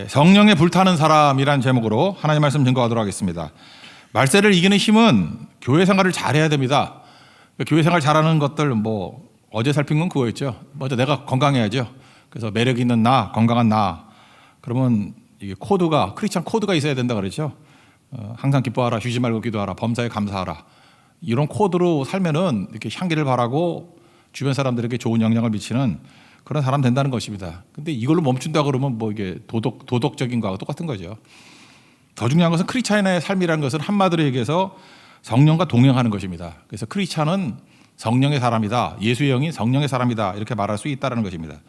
성령에 불타는 사람이란 제목으로 하나님 말씀 증거하도록 하겠습니다. 말세를 이기는 힘은 교회 생활을 잘해야 됩니다. 교회 생활 잘하는 것들 어제 살핀 건 그거였죠. 먼저 내가 건강해야죠. 그래서 매력 있는 나, 건강한 나. 그러면 이게 코드가 크리스찬 코드가 있어야 된다 그랬죠. 항상 기뻐하라, 쉬지 말고 기도하라, 범사에 감사하라. 이런 코드로 살면은 이렇게 향기를 바라고 주변 사람들에게 좋은 영향을 미치는 그런 사람 된다는 것입니다. 근데 이걸로 멈춘다 그러면 이게 도덕적인 거하고 똑같은 거죠. 더 중요한 것은 크리스찬의 삶이라는 것은 한마디로 얘기해서 성령과 동행하는 것입니다. 그래서 크리스찬은 성령의 사람이다. 예수의 영이 성령의 사람이다. 이렇게 말할 수 있다는 것입니다.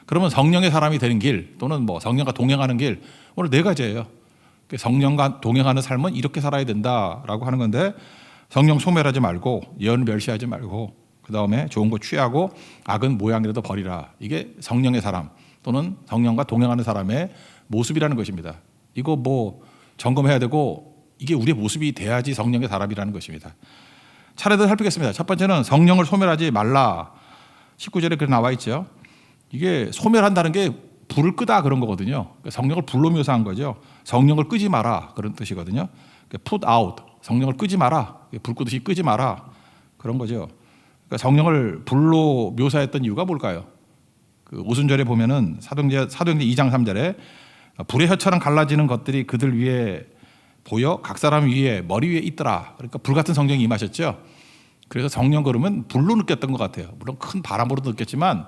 그러면 성령의 사람이 되는 길 또는 성령과 동행하는 길 오늘 네 가지예요. 성령과 동행하는 삶은 이렇게 살아야 된다라고 하는 건데 성령 소멸하지 말고 예언을 멸시하지 말고 그 다음에 좋은 거 취하고 악은 모양이라도 버리라. 이게 성령의 사람 또는 성령과 동행하는 사람의 모습이라는 것입니다. 이거 점검해야 되고 이게 우리의 모습이 돼야지 성령의 사람이라는 것입니다. 차례대로 살피겠습니다. 첫 번째는 성령을 소멸하지 말라. 19절에 그렇게 나와 있죠. 이게 소멸한다는 게 불을 끄다 그런 거거든요. 성령을 불로 묘사한 거죠. 성령을 끄지 마라 그런 뜻이거든요. put out, 성령을 끄지 마라. 불 끄듯이 끄지 마라 그런 거죠. 성령을 불로 묘사했던 이유가 뭘까요? 오순절에 보면은 사도행전 2장 3절에 불의 혀처럼 갈라지는 것들이 그들 위에 보여 각 사람 위에 머리 위에 있더라. 그러니까 불 같은 성령이 임하셨죠. 그래서 성령 그러면 불로 느꼈던 것 같아요. 물론 큰 바람으로도 느꼈지만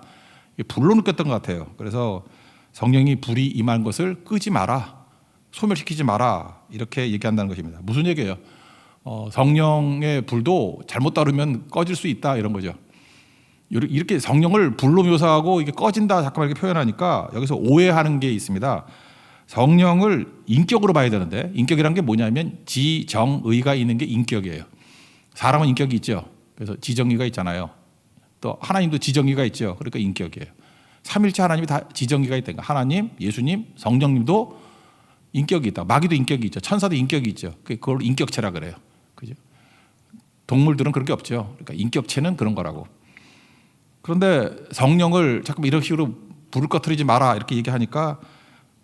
불로 느꼈던 것 같아요. 그래서 성령이 불이 임한 것을 끄지 마라, 소멸시키지 마라 이렇게 얘기한다는 것입니다. 무슨 얘기예요? 성령의 불도 잘못 다루면 꺼질 수 있다 이런 거죠. 이렇게 성령을 불로 묘사하고 이게 꺼진다 잠깐만 이렇게 표현하니까 여기서 오해하는 게 있습니다. 성령을 인격으로 봐야 되는데 인격이란 게 뭐냐면 지정의가 있는 게 인격이에요. 사람은 인격이 있죠. 그래서 지정의가 있잖아요. 또 하나님도 지정의가 있죠. 그러니까 인격이에요. 삼일체 하나님이 다 지정의가 있다니까. 하나님, 예수님, 성령님도 인격이 있다. 마귀도 인격이 있죠. 천사도 인격이 있죠. 그걸 인격체라 그래요. 그죠? 동물들은 그런 게 없죠. 그러니까 인격체는 그런 거라고. 그런데 성령을 자꾸 이런 식으로 불을 꺼트리지 마라 이렇게 얘기하니까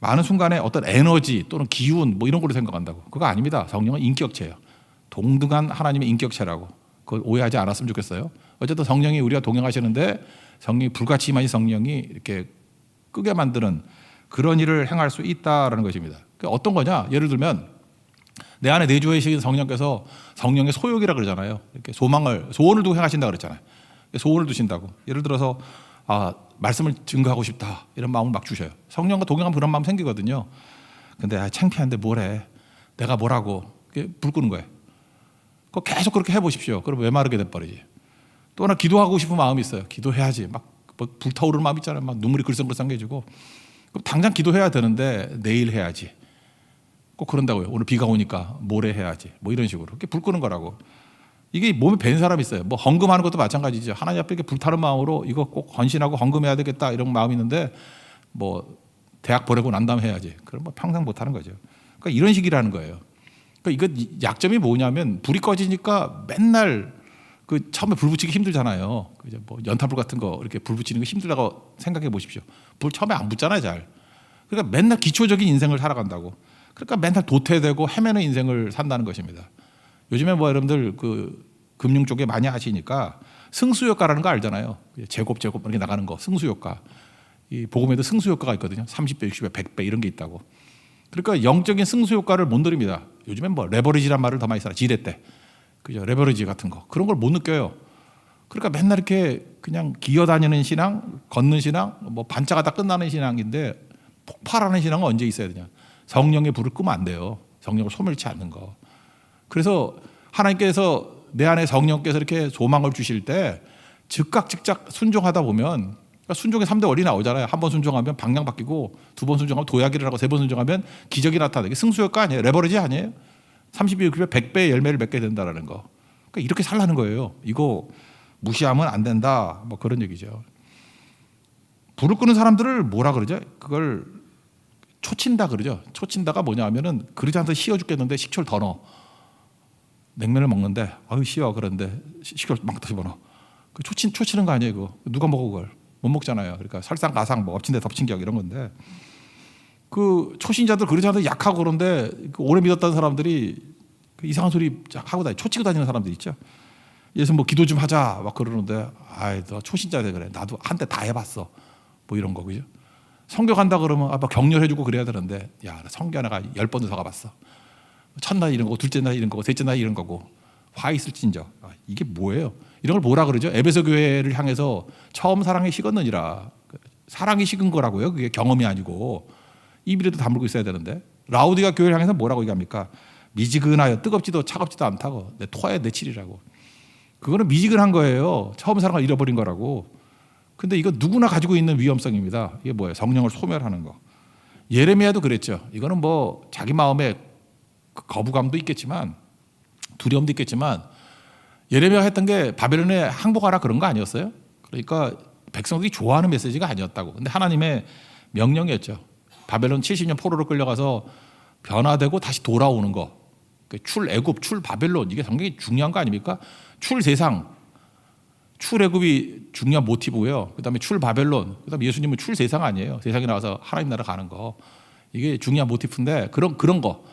많은 순간에 어떤 에너지 또는 기운 이런 걸로 생각한다고. 그거 아닙니다. 성령은 인격체예요. 동등한 하나님의 인격체라고. 그걸 오해하지 않았으면 좋겠어요. 어쨌든 성령이 우리가 동행하시는데 성령이 불같이 임하신 성령이 이렇게 끄게 만드는 그런 일을 행할 수 있다라는 것입니다. 어떤 거냐? 예를 들면 내 안에 내주하신 성령께서 성령의 소욕이라 그러잖아요. 이렇게 소원을 두고 행하신다 그랬잖아요. 소원을 두신다고. 예를 들어서 말씀을 증거하고 싶다 이런 마음을 막 주셔요. 성령과 동행하면 그런 마음 생기거든요. 근데 창피한데 뭐래? 내가 뭐라고? 불 끄는 거예요. 그거 계속 그렇게 해보십시오. 그럼 왜 마르게 돼버리지? 또 하나 기도하고 싶은 마음이 있어요. 기도해야지. 막 불타오르는 마음 있잖아요. 막 눈물이 글썽글썽해지고. 그럼 당장 기도해야 되는데 내일 해야지. 꼭 그런다고요. 오늘 비가 오니까 모레 해야지. 이런 식으로. 그렇게 불 끄는 거라고. 이게 몸에 밴 사람이 있어요. 헌금하는 것도 마찬가지죠. 하나님 앞에 이렇게 불타는 마음으로 이거 꼭 헌신하고 헌금해야 되겠다 이런 마음이 있는데 대학 보내고 난 다음에 해야지. 그럼 평생 못 하는 거죠. 그러니까 이런 식이라는 거예요. 그러니까 이거 약점이 뭐냐면 불이 꺼지니까 맨날 처음에 불 붙이기 힘들잖아요. 연탄불 같은 거 이렇게 불 붙이는 거 힘들다고 생각해 보십시오. 불 처음에 안 붙잖아요, 잘. 그러니까 맨날 기초적인 인생을 살아간다고. 그러니까 맨날 도태되고 헤매는 인생을 산다는 것입니다. 요즘에 여러분들 금융 쪽에 많이 하시니까 승수효과라는 거 알잖아요. 제곱 이렇게 나가는 거 승수효과. 이 복음에도 승수효과가 있거든요. 30배, 60배, 100배 이런 게 있다고. 그러니까 영적인 승수효과를 못 누립니다. 요즘엔 레버리지란 말을 더 많이 써요. 지대 때. 그죠? 레버리지 같은 거. 그런 걸 못 느껴요. 그러니까 맨날 이렇게 그냥 기어다니는 신앙, 걷는 신앙, 반짝하다 끝나는 신앙인데 폭발하는 신앙은 언제 있어야 되냐. 성령의 불을 끄면 안 돼요. 성령을 소멸치 않는 거. 그래서 하나님께서 내 안에 성령께서 이렇게 소망을 주실 때 즉각 순종하다 보면 순종의 3대 원리 나오잖아요. 한 번 순종하면 방향 바뀌고 두 번 순종하면 도약을 하고 세 번 순종하면 기적이 나타나는 게 승수효과 아니에요. 레버리지 아니에요. 30배, 100배의 열매를 맺게 된다는 거. 그러니까 이렇게 살라는 거예요. 이거 무시하면 안 된다. 그런 얘기죠. 불을 끄는 사람들을 뭐라 그러죠? 그걸 초친다 그러죠. 초친다가 뭐냐 하면은 그러지 않아서 쉬어 죽겠는데 식초를 더 넣어. 냉면을 먹는데 쉬어 그런데 식초를 막 더 집어넣어. 초치는 거 아니에요. 이거 누가 먹어 그걸? 못 먹잖아요. 그러니까 설상가상 엎친 데 덮친 격 이런 건데 그 초신자들 그러지 않아도 약하고 그런데 그 오래 믿었다는 사람들이 그 이상한 소리 하고 초치고 다니는 사람들 있죠. 예수 뭐 기도 좀 하자 막 그러는데 아이 너 초신자들 그래 나도 한때 다 해봤어 뭐 이런 거 그죠. 성교 간다 그러면 막 격려해주고 그래야 되는데 야 나 성교 내가 10번도 더 가봤어. 첫날 이런 거고 둘째 날 이런 거고 셋째 날 이런 거고 화 있을진저 이게 뭐예요? 이런 걸 뭐라 그러죠? 에베소 교회를 향해서 처음 사랑이 식었느니라. 사랑이 식은 거라고요. 그게 경험이 아니고 입이라도 다물고 있어야 되는데 라우디가 교회를 향해서 뭐라고 얘기합니까? 미지근하여 뜨겁지도 차갑지도 않다고 내 토하에 내 칠이라고. 그거는 미지근한 거예요. 처음 사랑을 잃어버린 거라고. 근데 이거 누구나 가지고 있는 위험성입니다. 이게 뭐예요? 성령을 소멸하는 거. 예레미야도 그랬죠. 이거는 뭐 자기 마음에 거부감도 있겠지만 두려움도 있겠지만 예레미야가 했던 게 바벨론에 항복하라 그런 거 아니었어요? 그러니까 백성들이 좋아하는 메시지가 아니었다고. 근데 하나님의 명령이었죠. 바벨론 70년 포로로 끌려가서 변화되고 다시 돌아오는 거. 출애굽, 출바벨론 이게 상당히 중요한 거 아닙니까? 출세상, 출애굽이 중요한 모티브고요. 그다음에 출바벨론, 그다음에 예수님은 출세상 아니에요. 세상에 나와서 하나님 나라 가는 거. 이게 중요한 모티브인데 그런 거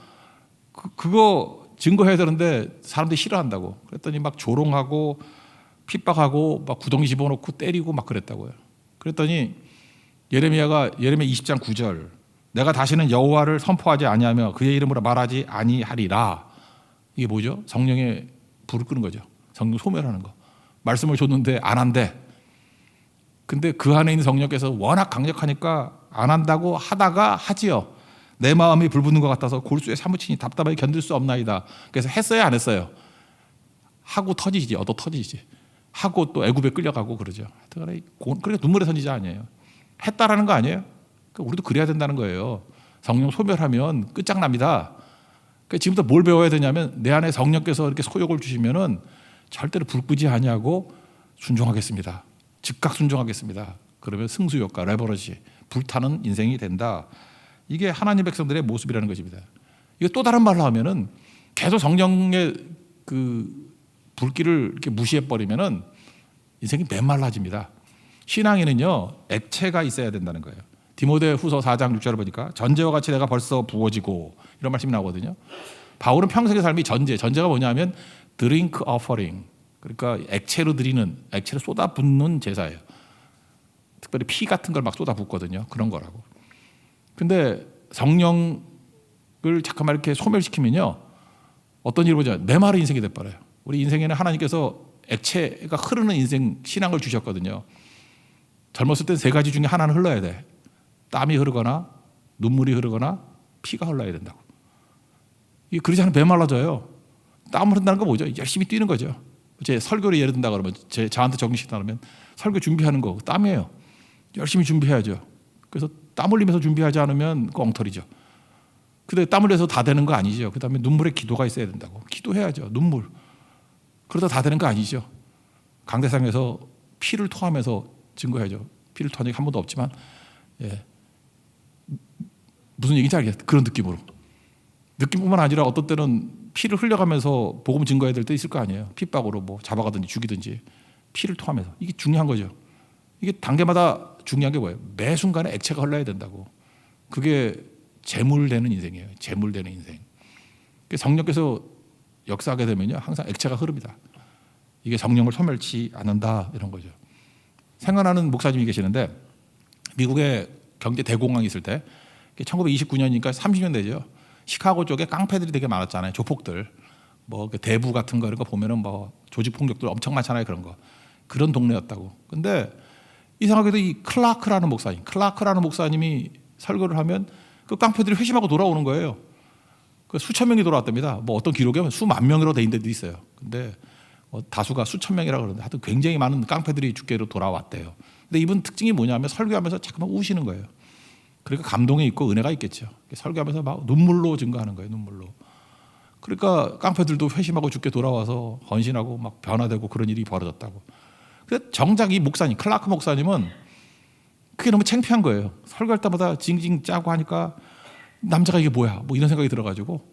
그거 증거해야 되는데 사람들이 싫어한다고. 그랬더니 막 조롱하고 핍박하고 막 구덩이 집어넣고 때리고 막 그랬다고요. 그랬더니 예레미야 20장 9절 내가 다시는 여호와를 선포하지 아니하며 그의 이름으로 말하지 아니하리라. 이게 뭐죠? 성령의 불을 끄는 거죠. 성령 소멸하는 거. 말씀을 줬는데 안 한대. 근데 그 안에 있는 성령께서 워낙 강력하니까 안 한다고 하다가 하지요. 내 마음이 불붙는 것 같아서 골수에 사무치니 답답하게 견딜 수 없나이다. 그래서 했어요 안 했어요? 하고 터지지. 얻어 터지지. 하고 또 애굽에 끌려가고 그러죠. 그러니까 눈물의 선지자 아니에요. 했다라는 거 아니에요? 그러니까 우리도 그래야 된다는 거예요. 성령 소멸하면 끝장납니다. 그러니까 지금부터 뭘 배워야 되냐면 내 안에 성령께서 이렇게 소욕을 주시면은 절대로 불 끄지 아니하고 순종하겠습니다. 즉각 순종하겠습니다. 그러면 승수효과, 레버러지, 불타는 인생이 된다. 이게 하나님 백성들의 모습이라는 것입니다. 이거 또 다른 말로 하면은 계속 성령의 그 불길을 이렇게 무시해버리면은 인생이 메말라집니다. 신앙에는요, 액체가 있어야 된다는 거예요. 디모데 후서 4장 6절을 보니까 전제와 같이 내가 벌써 부어지고 이런 말씀이 나오거든요. 바울은 평생의 삶이 전제가 뭐냐면 드링크 어퍼링. 그러니까 액체로 쏟아붓는 제사예요. 특별히 피 같은 걸 막 쏟아붓거든요. 그런 거라고. 근데 성령을 잠깐만 이렇게 소멸시키면요. 어떤 일을 보자. 메마른 인생이 돼버려요. 우리 인생에는 하나님께서 액체가 흐르는 인생 신앙을 주셨거든요. 젊었을 땐 세 가지 중에 하나는 흘러야 돼. 땀이 흐르거나 눈물이 흐르거나 피가 흘러야 된다고. 이게 그러지 않으면 메말라져요. 땀 흐른다는 거 뭐죠? 열심히 뛰는 거죠. 제 설교를 예를 든다 그러면 저한테 적용시킨다 그러면 설교 준비하는 거 땀이에요. 열심히 준비해야죠. 그래서 땀 흘리면서 준비하지 않으면 그 엉터리죠. 근데 땀 흘려서 다 되는 거 아니죠. 그다음에 눈물에 기도가 있어야 된다고. 기도해야죠. 눈물. 그러다 다 되는 거 아니죠. 강대상에서 피를 토하면서 증거해야죠. 피를 토한 적이 한 번도 없지만 예. 무슨 얘기인지 알겠어요. 그런 느낌으로. 느낌뿐만 아니라 어떤 때는 피를 흘려가면서 복음 증거해야 될 때 있을 거 아니에요. 핍박으로 뭐 잡아가든지 죽이든지 피를 토하면서. 이게 중요한 거죠. 이게 단계마다 중요한 게 뭐예요? 매 순간에 액체가 흘러야 된다고. 그게 재물되는 인생이에요. 재물되는 인생. 성령께서 역사하게 되면요, 항상 액체가 흐릅니다. 이게 성령을 소멸치 않는다 이런 거죠. 생각나는 목사님이 계시는데 미국에 경제 대공황이 있을 때 1929년이니까 30년 되죠. 시카고 쪽에 깡패들이 되게 많았잖아요. 조폭들. 뭐 대부 같은 거 이런 거 보면은 뭐 조직 폭력들 엄청 많잖아요. 그런 거. 그런 동네였다고. 근데 이상하게도 이 클라크라는 목사님이 설교를 하면 그 깡패들이 회심하고 돌아오는 거예요. 그 수천 명이 돌아왔답니다. 뭐 어떤 기록에 수만 명이라고 돼 있는 데도 있어요. 근데 다수가 수천 명이라고 그러는데 하여튼 굉장히 많은 깡패들이 주께로 돌아왔대요. 근데 이분 특징이 뭐냐면 설교하면서 잠깐만 우시는 거예요. 그러니까 감동이 있고 은혜가 있겠죠. 설교하면서 막 눈물로 증거하는 거예요. 눈물로. 그러니까 깡패들도 회심하고 주께 돌아와서 헌신하고 막 변화되고 그런 일이 벌어졌다고. 근데 정작 이 목사님, 클라크 목사님은 그게 너무 창피한 거예요. 설교할 때마다 징징 짜고 하니까 남자가 이게 뭐야? 뭐 이런 생각이 들어가지고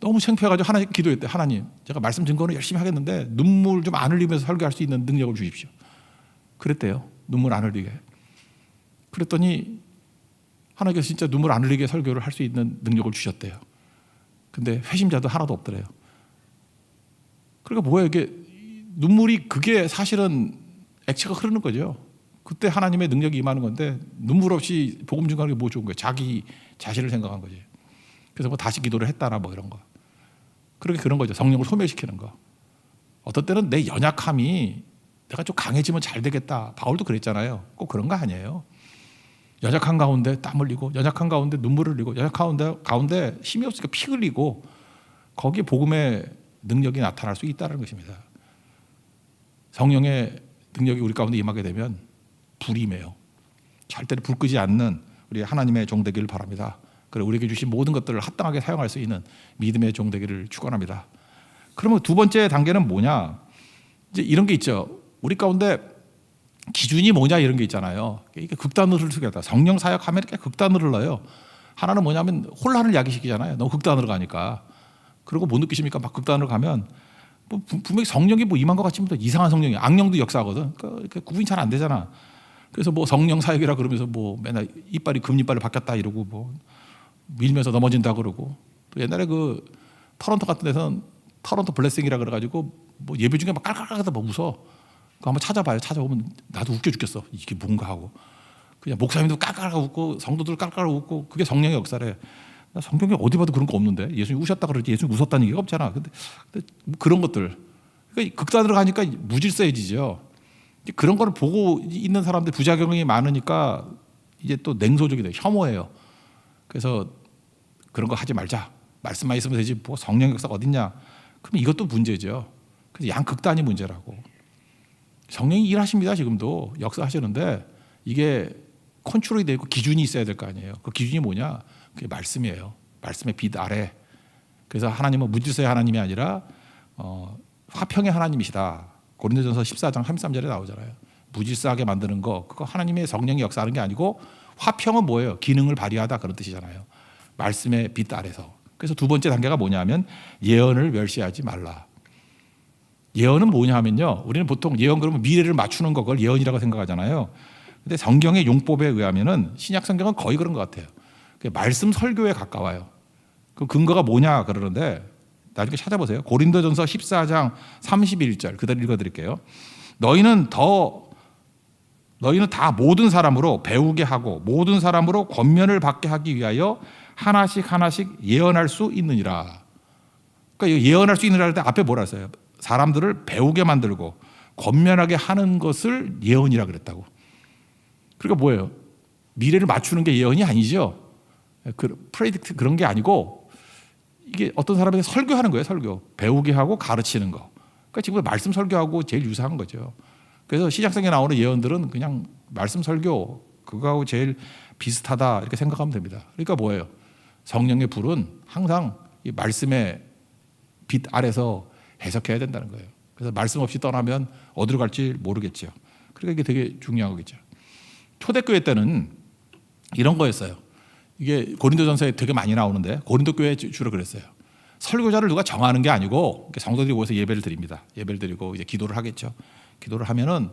너무 창피해가지고 하나님 기도했대. 하나님, 제가 말씀 증거는 열심히 하겠는데 눈물 좀 안 흘리면서 설교할 수 있는 능력을 주십시오. 그랬대요. 눈물 안 흘리게. 그랬더니 하나님께서 진짜 눈물 안 흘리게 설교를 할 수 있는 능력을 주셨대요. 근데 회심자도 하나도 없더래요. 그러니까 뭐예요? 이게 눈물이 그게 사실은 액체가 흐르는 거죠. 그때 하나님의 능력이 임하는 건데 눈물 없이 복음 증거하는 게 뭐 좋은 거예요? 자기 자신을 생각한 거지. 그래서 뭐 다시 기도를 했다나 뭐 이런 거. 그렇게 그런 거죠. 성령을 소멸시키는 거. 어떤 때는 내 연약함이 내가 좀 강해지면 잘 되겠다. 바울도 그랬잖아요. 꼭 그런 거 아니에요. 연약한 가운데 땀 흘리고, 연약한 가운데 눈물을 흘리고, 연약한 가운데 힘이 없으니까 피 흘리고, 거기에 복음의 능력이 나타날 수 있다는 것입니다. 성령의 능력이 우리 가운데 임하게 되면 불이 임해요. 절대로 불 끄지 않는 우리 하나님의 종 되기를 바랍니다. 그리고 우리에게 주신 모든 것들을 합당하게 사용할 수 있는 믿음의 종 되기를 축원합니다. 그러면 두 번째 단계는 뭐냐? 이제 이런 게 있죠. 우리 가운데 기준이 뭐냐 이런 게 있잖아요. 이게 극단으로 흐르겠다. 성령 사역하면 이렇게 극단으로 흘러요. 하나는 뭐냐면 혼란을 야기시키잖아요. 너무 극단으로 가니까. 그리고 못 느끼십니까? 막 극단으로 가면 뭐 분명히 성령이 뭐 임한 것 같지만 이상한 성령이 악령도 역사하거든. 그러니까 구분이 잘 안 되잖아. 그래서 뭐 성령 사역이라 그러면서 뭐 맨날 이빨이 금이빨로 바뀌었다 이러고 뭐 밀면서 넘어진다 그러고 또 옛날에 그 토론토 같은 데서는 토론토 블레싱이라 그래가지고 뭐 예배 중에 막 깔깔깔하다 막 웃어. 그거 한번 찾아봐요. 찾아보면 나도 웃겨 죽겠어. 이게 뭔가 하고 그냥 목사님도 깔깔하고 웃고 성도들 깔깔하고 웃고 그게 성령의 역사래. 나 성경에 어디 봐도 그런 거 없는데 예수님 우셨다 그러지 예수님 웃었다는 얘기가 없잖아. 근데 그런 것들 그러니까 극단으로 가니까 무질서해지죠. 그런 거를 보고 있는 사람들 부작용이 많으니까 이제 또 냉소적이 돼요. 혐오해요. 그래서 그런 거 하지 말자. 말씀만 있으면 되지 뭐 성령 역사가 어딨냐. 그럼 이것도 문제죠. 그래서 양극단이 문제라고. 성령이 일하십니다. 지금도 역사하시는데 이게 컨트롤이 되고 기준이 있어야 될 거 아니에요. 그 기준이 뭐냐? 그게 말씀이에요. 말씀의 빛 아래. 그래서 하나님은 무질서의 하나님이 아니라 화평의 하나님이시다. 고린도전서 14장 33절에 나오잖아요. 무질서하게 만드는 거 그거 하나님의 성령이 역사하는 게 아니고 화평은 뭐예요? 기능을 발휘하다 그런 뜻이잖아요. 말씀의 빛 아래서. 그래서 두 번째 단계가 뭐냐면 예언을 멸시하지 말라. 예언은 뭐냐 하면요. 우리는 보통 예언 그러면 미래를 맞추는 거 그걸 예언이라고 생각하잖아요. 근데 성경의 용법에 의하면은 신약 성경은 거의 그런 것 같아요. 말씀 설교에 가까워요. 그 근거가 뭐냐 그러는데 나중에 찾아보세요. 고린도전서 14장 31절 그대로 읽어드릴게요. 너희는 다 모든 사람으로 배우게 하고 모든 사람으로 권면을 받게 하기 위하여 하나씩 예언할 수 있느니라. 그러니까 예언할 수 있느니라 할 때 앞에 뭐라 했어요? 사람들을 배우게 만들고 권면하게 하는 것을 예언이라 그랬다고. 그러니까 뭐예요? 미래를 맞추는 게 예언이 아니죠. 프레딕트 그런 게 아니고 이게 어떤 사람에게 설교하는 거예요. 설교. 배우게 하고 가르치는 거. 그러니까 지금 말씀 설교하고 제일 유사한 거죠. 그래서 신약성경에 나오는 예언들은 그냥 말씀 설교 그거하고 제일 비슷하다 이렇게 생각하면 됩니다. 그러니까 뭐예요? 성령의 불은 항상 이 말씀의 빛 아래서 해석해야 된다는 거예요. 그래서 말씀 없이 떠나면 어디로 갈지 모르겠죠. 그러니까 이게 되게 중요한 거겠죠. 초대교회 때는 이런 거였어요. 이게 고린도전서에 되게 많이 나오는데 고린도 교회 주로 그랬어요. 설교자를 누가 정하는 게 아니고 성도들이 모여서 예배를 드립니다. 예배를 드리고 이제 기도를 하겠죠. 기도를 하면은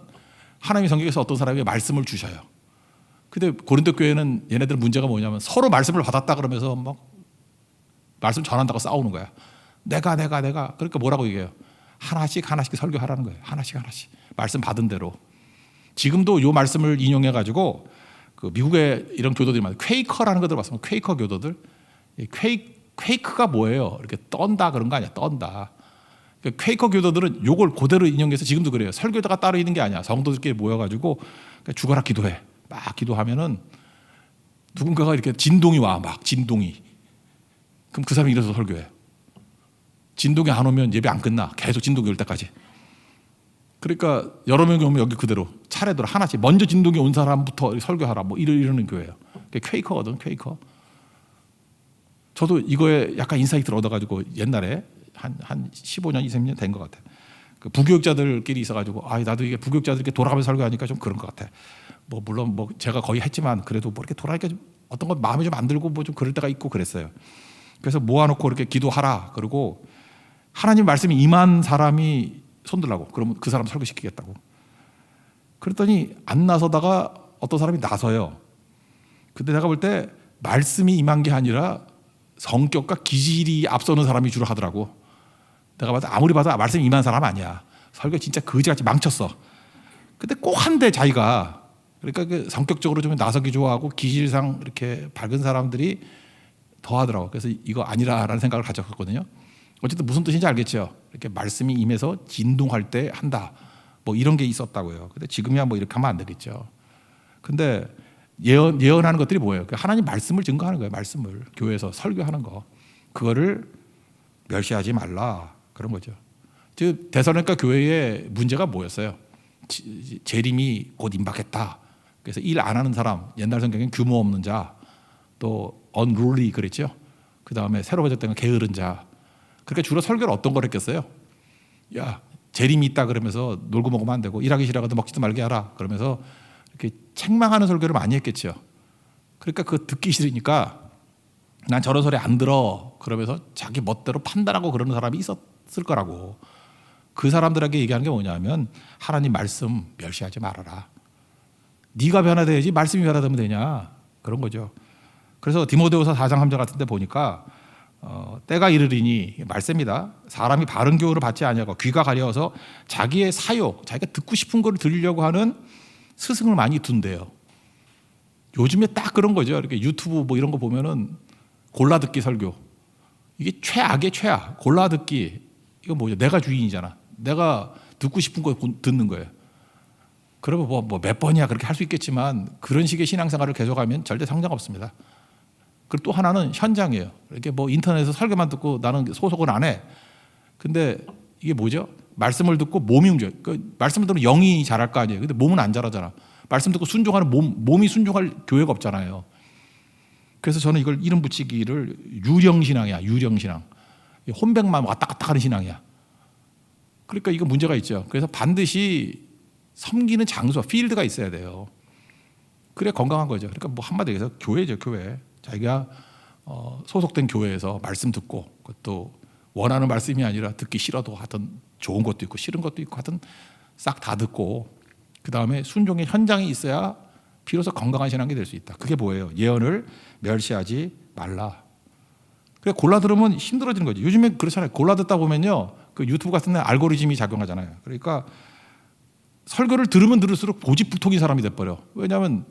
하나님의 성경에서 어떤 사람에게 말씀을 주셔요. 근데 고린도 교회는 얘네들 문제가 뭐냐면 서로 말씀을 받았다 그러면서 막 말씀 전한다고 싸우는 거야. 내가 그러니까 뭐라고 얘기해요? 하나씩 설교하라는 거예요. 하나씩 말씀 받은 대로. 지금도 이 말씀을 인용해 가지고 그 미국의 이런 교도들이 많아요. 퀘이커라는 거 들어봤으면 퀘이커 교도들. 퀘이크가 뭐예요? 이렇게 떤다 그런 거 아니야. 떤다. 그러니까 퀘이커 교도들은 요걸 그대로 인용해서 지금도 그래요. 설교자가 따로 있는 게 아니야. 성도들끼리 모여가지고 죽어라 기도해. 막 기도하면은 누군가가 이렇게 진동이 와. 막 진동이. 그럼 그 사람이 일어서 설교해. 진동이 안 오면 예배 안 끝나. 계속 진동이 올 때까지. 그러니까 여러 명이 오면 여기 그대로 차례대로 하나씩 먼저 진동이 온 사람부터 설교하라 뭐 이러는 교회예요. 그게 퀘이커거든. 퀘이커. 저도 이거에 약간 인사이트를 얻어가지고 옛날에 한 15년, 20년 된 것 같아요. 그 부교육자들끼리 있어가지고 나도 이게 부교육자들께 돌아가면서 설교하니까 좀 그런 것 같아. 뭐 물론 뭐 제가 거의 했지만 그래도 뭐 이렇게 돌아가니까 좀 어떤 건 마음이 좀 안 들고 뭐 좀 그럴 때가 있고 그랬어요. 그래서 모아놓고 이렇게 기도하라. 그리고 하나님 말씀이 임한 사람이 손들라고. 그러면 그 사람 설교시키겠다고. 그랬더니 안 나서다가 어떤 사람이 나서요. 근데 내가 볼 때 말씀이 임한 게 아니라 성격과 기질이 앞서는 사람이 주로 하더라고. 내가 봐도 아무리 봐도 말씀이 임한 사람 아니야. 설교 진짜 거지같이 망쳤어. 근데 꼭 한데 자기가, 그러니까 그 성격적으로 좀 나서기 좋아하고 기질상 이렇게 밝은 사람들이 더 하더라고. 그래서 이거 아니라라는 생각을 가졌거든요. 어쨌든 무슨 뜻인지 알겠죠. 이렇게 말씀이 임해서 진동할 때 한다. 뭐 이런 게 있었다고요. 근데 지금이야 뭐 이렇게 하면 안 되겠죠. 근데 예언하는 것들이 뭐예요? 하나님 말씀을 증거하는 거예요. 말씀을 교회에서 설교하는 거. 그거를 멸시하지 말라 그런 거죠. 즉 데살로니가 교회의 문제가 뭐였어요? 재림이 곧 임박했다. 그래서 일 안 하는 사람, 옛날 성경엔 규모 없는 자, 또 unruly 그랬죠. 그 다음에 새로 버졌던 건 게으른 자. 그러니까 주로 설교를 어떤 걸 했겠어요? 야, 재림이 있다 그러면서 놀고 먹으면 안 되고 일하기 싫어가도 먹지도 말게 하라 그러면서 이렇게 책망하는 설교를 많이 했겠죠. 그러니까 그거 듣기 싫으니까 난 저런 소리 안 들어 그러면서 자기 멋대로 판단하고 그러는 사람이 있었을 거라고. 그 사람들에게 얘기하는 게 뭐냐면 하나님 말씀 멸시하지 말아라. 네가 변화돼야지 말씀이 변화되면 되냐 그런 거죠. 그래서 디모데후서 4장 3절 같은 데 보니까 때가 이르리니 말씀이다. 사람이 바른 교훈을 받지 아니하고 귀가 가려워서 자기의 사욕, 자기가 듣고 싶은 걸 들으려고 하는 스승을 많이 둔대요. 요즘에 딱 그런 거죠. 이렇게 유튜브 뭐 이런 거 보면은 골라듣기 설교. 이게 최악의 최악. 골라듣기. 이거 뭐죠? 내가 주인이잖아. 내가 듣고 싶은 거 듣는 거예요. 그러면 뭐 몇 번이야 그렇게 할 수 있겠지만 그런 식의 신앙생활을 계속하면 절대 성장 없습니다. 그리고 또 하나는 현장이에요. 이렇게 뭐 인터넷에서 설교만 듣고 나는 소속은 안 해. 근데 이게 뭐죠? 말씀을 듣고 몸이 움직여. 그 말씀을 들으면 영이 자랄 거 아니에요. 근데 몸은 안 자라잖아. 말씀 듣고 순종하는 몸이 순종할 교회가 없잖아요. 그래서 저는 이걸 이름 붙이기를 유령신앙이야. 유령신앙. 혼백만 왔다 갔다 하는 신앙이야. 그러니까 이거 문제가 있죠. 그래서 반드시 섬기는 장소, 필드가 있어야 돼요. 그래 건강한 거죠. 그러니까 뭐 한마디로 해서 교회죠, 교회. 자기가 소속된 교회에서 말씀 듣고 그것도 원하는 말씀이 아니라 듣기 싫어도 하여튼 좋은 것도 있고 싫은 것도 있고 하여튼 싹 다 듣고 그 다음에 순종의 현장이 있어야 비로소 건강한 신앙이 될 수 있다. 그게 뭐예요? 예언을 멸시하지 말라. 그래 골라 들으면 힘들어지는 거죠. 요즘에 그렇잖아요. 골라 듣다 보면요, 그 유튜브 같은 데 알고리즘이 작용하잖아요. 그러니까 설교를 들으면 들을수록 고집불통인 사람이 돼버려. 왜냐하면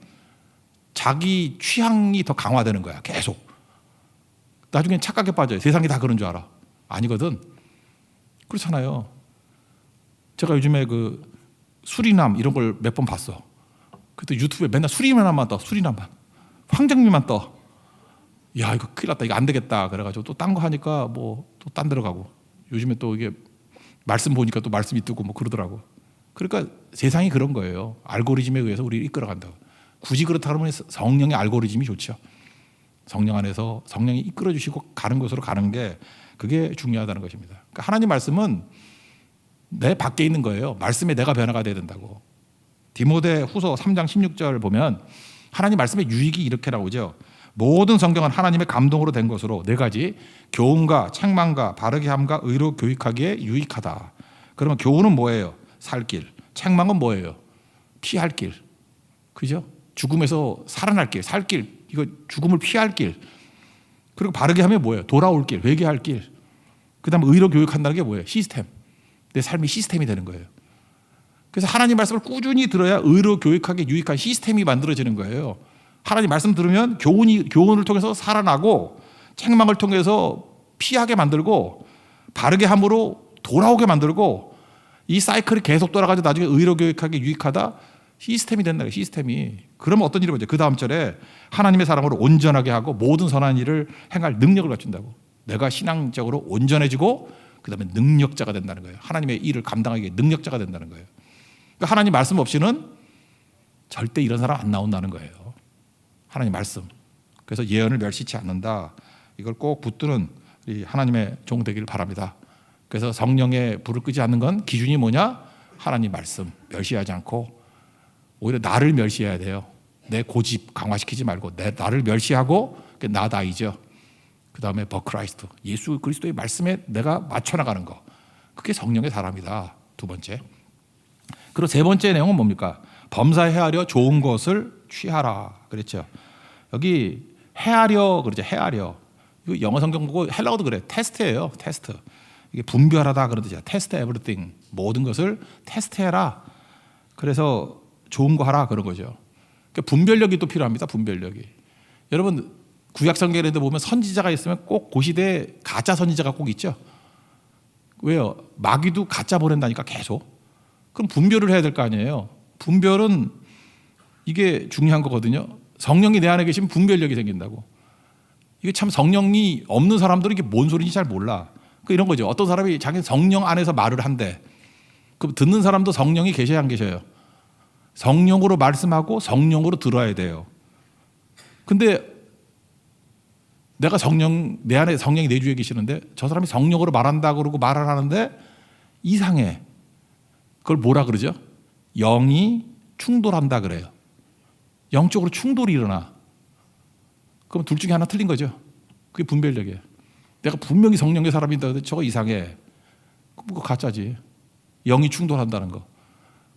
자기 취향이 더 강화되는 거야. 계속. 나중엔 착각에 빠져요. 세상이 다 그런 줄 알아. 아니거든. 그렇잖아요. 제가 요즘에 그 수리남 이런 걸 몇 번 봤어. 그때 유튜브에 맨날 수리남만 떠. 수리남만. 황정민만 떠. 야 이거 큰일 났다. 이거 안 되겠다. 그래가지고 또 딴 거 하니까 뭐 또 딴 데로 가고. 요즘에 또 이게 말씀 보니까 또 말씀이 뜨고 뭐 그러더라고. 그러니까 세상이 그런 거예요. 알고리즘에 의해서 우리를 이끌어간다고. 굳이 그렇다 그러면 성령의 알고리즘이 좋죠. 성령 안에서 성령이 이끌어 주시고 가는 곳으로 가는 게 그게 중요하다는 것입니다. 그러니까 하나님 말씀은 내 밖에 있는 거예요. 말씀에 내가 변화가 돼야 된다고. 디모데 후서 3장 16절 보면 하나님 말씀의 유익이 이렇게 나오죠. 모든 성경은 하나님의 감동으로 된 것으로 네 가지 교훈과 책망과 바르게 함과 의로 교육하기에 유익하다. 그러면 교훈은 뭐예요? 살 길. 책망은 뭐예요? 피할 길. 그죠? 죽음에서 살아날 길, 살 길. 이거 죽음을 피할 길. 그리고 바르게 하면 뭐예요? 돌아올 길, 회개할 길. 그다음에 의로 교육한다는 게 뭐예요? 시스템. 내 삶이 시스템이 되는 거예요. 그래서 하나님 말씀을 꾸준히 들어야 의로 교육하게 유익한 시스템이 만들어지는 거예요. 하나님 말씀 들으면 교훈을 통해서 살아나고 책망을 통해서 피하게 만들고 바르게 함으로 돌아오게 만들고 이 사이클이 계속 돌아가지고 나중에 의로 교육하게 유익하다 시스템이 된다. 시스템이. 그러면 어떤 일이 벌어져요? 그 다음 절에 하나님의 사랑으로 온전하게 하고 모든 선한 일을 행할 능력을 갖춘다고. 내가 신앙적으로 온전해지고 그 다음에 능력자가 된다는 거예요. 하나님의 일을 감당하기에 능력자가 된다는 거예요. 그러니까 하나님 말씀 없이는 절대 이런 사람 안 나온다는 거예요. 하나님 말씀. 그래서 예언을 멸시치 않는다. 이걸 꼭 붙드는 하나님의 종 되기를 바랍니다. 그래서 성령의 불을 끄지 않는 건 기준이 뭐냐? 하나님 말씀 멸시하지 않고 오히려 나를 멸시해야 돼요. 내 고집 강화시키지 말고 나를 멸시하고 나다이죠. 그 다음에 버크라이스트 예수 그리스도의 말씀에 내가 맞춰나가는 거. 그게 성령의 사람이다. 두 번째. 그리고 세 번째 내용은 뭡니까? 범사에 헤아려 좋은 것을 취하라 그랬죠. 여기 헤아려 그러죠. 헤아려. 이거 영어 성경 보고 헬라어도 그래. 테스트예요. 테스트. 이게 분별하다 그런 뜻이야. 테스트 에브리띵. 모든 것을 테스트해라. 그래서 좋은 거 하라 그런 거죠. 그러니까 분별력이 또 필요합니다. 분별력이. 여러분 구약 성경에 보면 선지자가 있으면 꼭 그 시대에 가짜 선지자가 꼭 있죠. 왜요? 마귀도 가짜 보낸다니까 계속. 그럼 분별을 해야 될 거 아니에요. 분별은 이게 중요한 거거든요. 성령이 내 안에 계시면 분별력이 생긴다고. 이게 참 성령이 없는 사람들은 이게 뭔 소리인지 잘 몰라. 그 이런 거죠. 어떤 사람이 자기 성령 안에서 말을 한대. 그럼 듣는 사람도 성령이 계셔야 안 계셔요. 성령으로 말씀하고 성령으로 들어야 돼요. 근데 내가 내 안에 성령이 내주에 계시는데 저 사람이 성령으로 말한다 그러고 말을 하는데 이상해. 그걸 뭐라 그러죠? 영이 충돌한다 그래요. 영적으로 충돌이 일어나. 그럼 둘 중에 하나 틀린 거죠. 그게 분별력이에요. 내가 분명히 성령의 사람이다 근데 저거 이상해. 그거 가짜지. 영이 충돌한다는 거.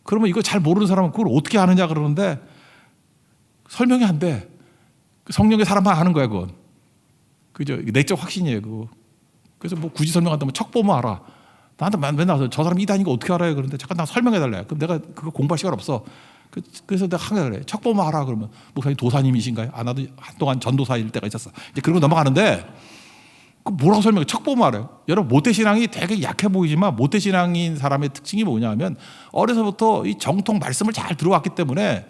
그러면 이거 잘 모르는 사람은 그걸 어떻게 아느냐 그러는데 설명이 안 돼. 성령의 사람만 아는 거야 그건. 그죠? 내적 확신이에요 그거. 그래서 뭐 굳이 설명한다면 척 보면 알아. 나한테 맨날 저 사람이 이단인 거 어떻게 알아요? 그런데 잠깐 나 설명해 달래. 그럼 내가 그거 공부할 시간 없어. 그래서 내가 항상 그래. 척 보면 알아. 그러면 목사님 도사님이신가요? 아 나도 한동안 전도사일 때가 있었어. 이제 그러고 넘어가는데 그 뭐라고 설명해? 척 보면 알아요. 여러분 모태신앙이 되게 약해 보이지만 모태신앙인 사람의 특징이 뭐냐면 어려서부터 이 정통 말씀을 잘 들어왔기 때문에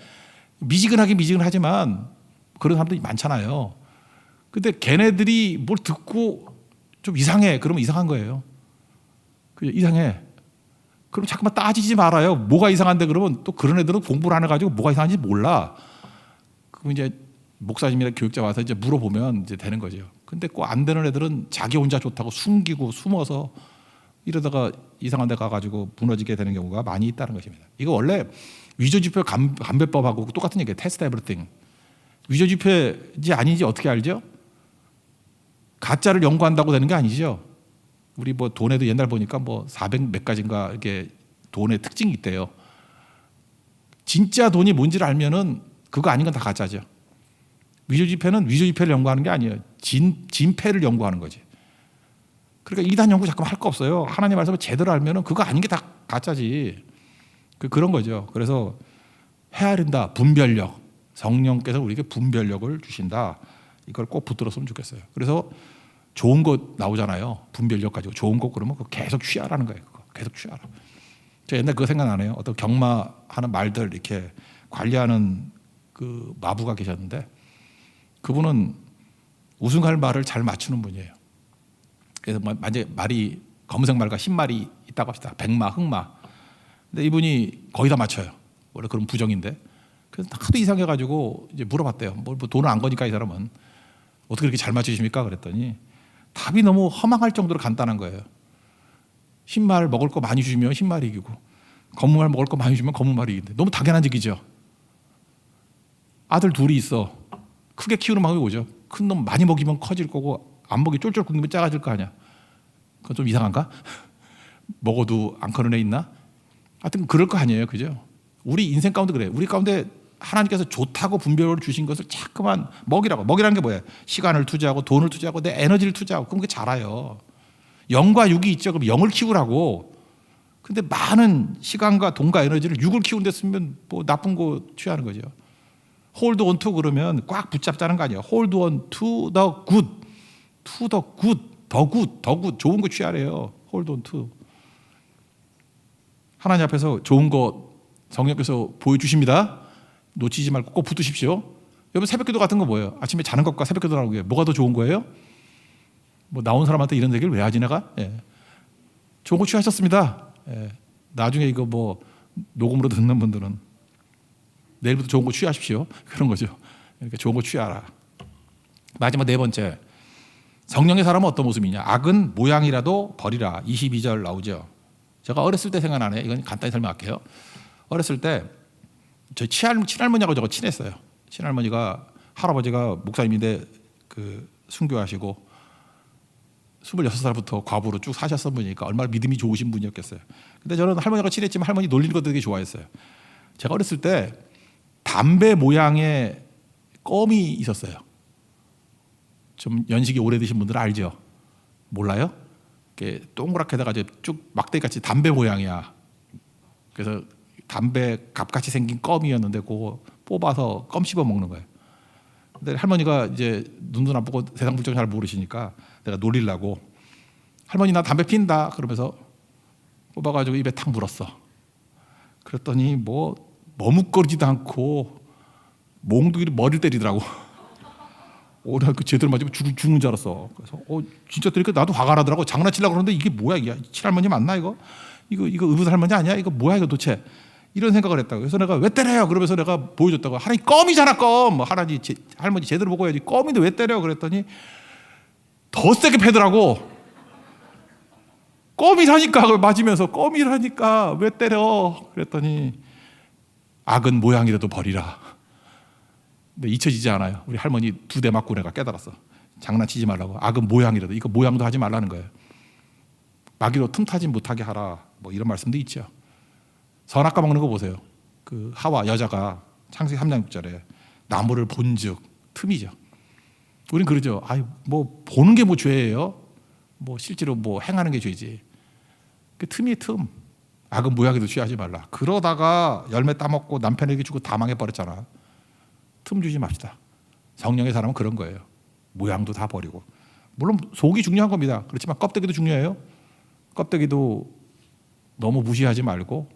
미지근하지만 그런 사람들이 많잖아요. 근데 걔네들이 뭘 듣고 좀 이상해. 그러면 이상한 거예요. 그죠? 이상해. 그럼 자꾸만 따지지 말아요. 뭐가 이상한데 그러면 또 그런 애들은 공부를 안 해가지고 뭐가 이상한지 몰라. 그럼 이제 목사님이나 교육자 와서 이제 물어보면 이제 되는 거죠. 근데 꼭 안 되는 애들은 자기 혼자 좋다고 숨기고 숨어서 이러다가 이상한 데 가가지고 무너지게 되는 경우가 많이 있다는 것입니다. 이거 원래 위조지표 감배법하고 똑같은 얘기예요. 테스트 에브리띵. 위조지표인지 아닌지 어떻게 알죠? 가짜를 연구한다고 되는 게 아니죠. 우리 뭐 돈에도 옛날 보니까 뭐 400 몇 가지인가 이렇게 돈의 특징이 있대요. 진짜 돈이 뭔지를 알면은 그거 아닌 건 다 가짜죠. 위조지폐는 위조지폐를 연구하는 게 아니에요. 진폐를 연구하는 거지. 그러니까 이단 연구 잠깐 할 거 없어요. 하나님 말씀을 제대로 알면은 그거 아닌 게 다 가짜지. 그런 거죠. 그래서 헤아린다. 분별력. 성령께서 우리에게 분별력을 주신다. 이걸 꼭 붙들었으면 좋겠어요. 그래서 좋은 것 나오잖아요. 분별력 가지고 좋은 것 그러면 그거 계속 취하라는 거예요. 그거 계속 취하라. 저 옛날 그거 생각나네요. 어떤 경마하는 말들 이렇게 관리하는 그 마부가 계셨는데 그분은 우승할 말을 잘 맞추는 분이에요. 그래서 만약에 말이 검은색 말과 흰 말이 있다고 합시다. 백마, 흑마. 근데 이분이 거의 다 맞춰요. 원래 그런 부정인데. 그래서 하도 이상해가지고 이제 물어봤대요. 뭐 돈을 안 거니까 이 사람은 어떻게 이렇게 잘 맞추십니까? 그랬더니 답이 너무 허망할 정도로 간단한 거예요. 흰말 먹을 거 많이 주시면 흰말이 이기고 검은 말 먹을 거 많이 주면 검은 말이 이긴대. 너무 당연한 얘기죠. 아들 둘이 있어. 크게 키우는 방법이 오죠. 큰 놈 많이 먹이면 커질 거고 안 먹이 쫄쫄 굶으면 작아질 거 아니야. 그건 좀 이상한가? 먹어도 안 커는 애 있나? 하여튼 그럴 거 아니에요. 그죠? 우리 인생 가운데 그래. 우리 가운데 하나님께서 좋다고 분별을 주신 것을 자꾸만 먹이라고. 먹이라는 게 뭐예요? 시간을 투자하고 돈을 투자하고 내 에너지를 투자하고 그럼 그게 자라요. 영과 육이 있죠. 그럼 영을 키우라고. 근데 많은 시간과 돈과 에너지를 육을 키우는 데 쓰면 뭐 나쁜 거 취하는 거죠. hold on to 그러면 꽉 붙잡자는 거 아니에요. hold on to the good. to the good. 더 good. 좋은 거 취하래요. hold on to. 하나님 앞에서 좋은 거 성령께서 보여주십니다. 놓치지 말고 꼭 붙으십시오. 여러분 새벽기도 같은 거 뭐예요? 아침에 자는 것과 새벽기도라는 게 뭐가 더 좋은 거예요? 뭐 나온 사람한테 이런 얘기를 왜 하지 내가? 예. 좋은 거 취하셨습니다. 예. 나중에 이거 뭐 녹음으로 듣는 분들은 내일부터 좋은 거 취하십시오. 그런 거죠. 그러니까 좋은 거 취하라. 마지막 네 번째. 성령의 사람은 어떤 모습이냐? 악은 모양이라도 버리라. 22절 나오죠. 제가 어렸을 때 생각나네요. 이건 간단히 설명할게요. 어렸을 때 저희 친할머니하고 저거 친했어요. 친할머니가 할아버지가 목사님인데 그 순교하시고 26살부터 과부로 쭉 사셨던 분이니까 얼마나 믿음이 좋으신 분이었겠어요. 근데 저는 할머니하고 친했지만 할머니 놀리는 것도 되게 좋아했어요. 제가 어렸을 때 담배 모양의 껌이 있었어요. 좀 연식이 오래되신 분들은 알죠? 몰라요? 이렇게 동그랗게다가 쭉 막대기같이 담배 모양이야. 그래서 담배 갑같이 생긴 껌이었는데 그거 뽑아서 껌 씹어 먹는 거예요. 근데 할머니가 이제 눈도 안 보고 세상 물정 잘 모르시니까 내가 놀리려고 할머니 나 담배 핀다 그러면서 뽑아가지고 입에 탁 물었어. 그랬더니 뭐 머뭇거리지도 않고 몽둥이로 머리를 때리더라고. 나 그 제대로 맞으면 죽는 줄 알았어. 그래서 진짜 때리니까 나도 화가 나더라고. 장난치려고 그러는데 이게 뭐야 이게 친할머니 맞나 이거 의붓 할머니 아니야 이거 뭐야 이거 도대체 이런 생각을 했다고. 그래서 내가 왜 때려요? 그러면서 내가 보여줬다고. 하나님 껌이잖아 껌. 하나님 할머니 제대로 보고 해야지. 껌인데 왜 때려? 그랬더니 더 세게 패더라고. 껌이라니까 맞으면서 껌이라니까 왜 때려? 그랬더니 악은 모양이라도 버리라. 근데 잊혀지지 않아요. 우리 할머니 2대 맞고 내가 깨달았어. 장난치지 말라고. 악은 모양이라도 이거 모양도 하지 말라는 거예요. 마귀로 틈타지 못하게 하라. 뭐 이런 말씀도 있죠. 선악과 먹는 거 보세요. 그 하와 여자가 창세기 3장 6절에 나무를 본즉 틈이죠. 우린 그러죠. 뭐 보는 게 뭐 죄예요? 뭐 실제로 뭐 행하는 게 죄지. 그 틈이 틈. 악은 모양에도 취하지 말라. 그러다가 열매 따먹고 남편에게 주고 다 망해버렸잖아. 틈 주지 맙시다. 성령의 사람은 그런 거예요. 모양도 다 버리고. 물론 속이 중요한 겁니다. 그렇지만 껍데기도 중요해요. 껍데기도 너무 무시하지 말고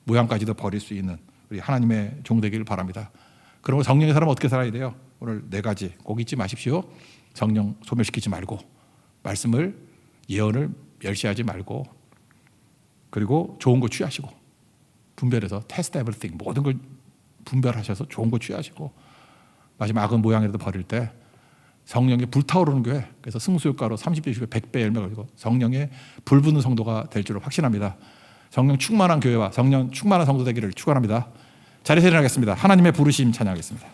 모양까지도 버릴 수 있는 우리 하나님의 종 되기를 바랍니다. 그러면 성령의 사람은 어떻게 살아야 돼요? 오늘 4가지 꼭 잊지 마십시오. 성령 소멸시키지 말고 말씀을 예언을 멸시하지 말고 그리고 좋은 거 취하시고 분별해서 test everything 모든 걸 분별하셔서 좋은 거 취하시고 마지막 악은 모양이라도 버릴 때 성령의 불타오르는 교회 그래서 승수효과로 30배, 20배, 100배 열매가 가지고 성령의 불붙는 성도가 될 줄을 확신합니다. 성령 충만한 교회와 성령 충만한 성도 되기를 축원합니다. 자리에서 일어나겠습니다. 하나님의 부르심 찬양하겠습니다.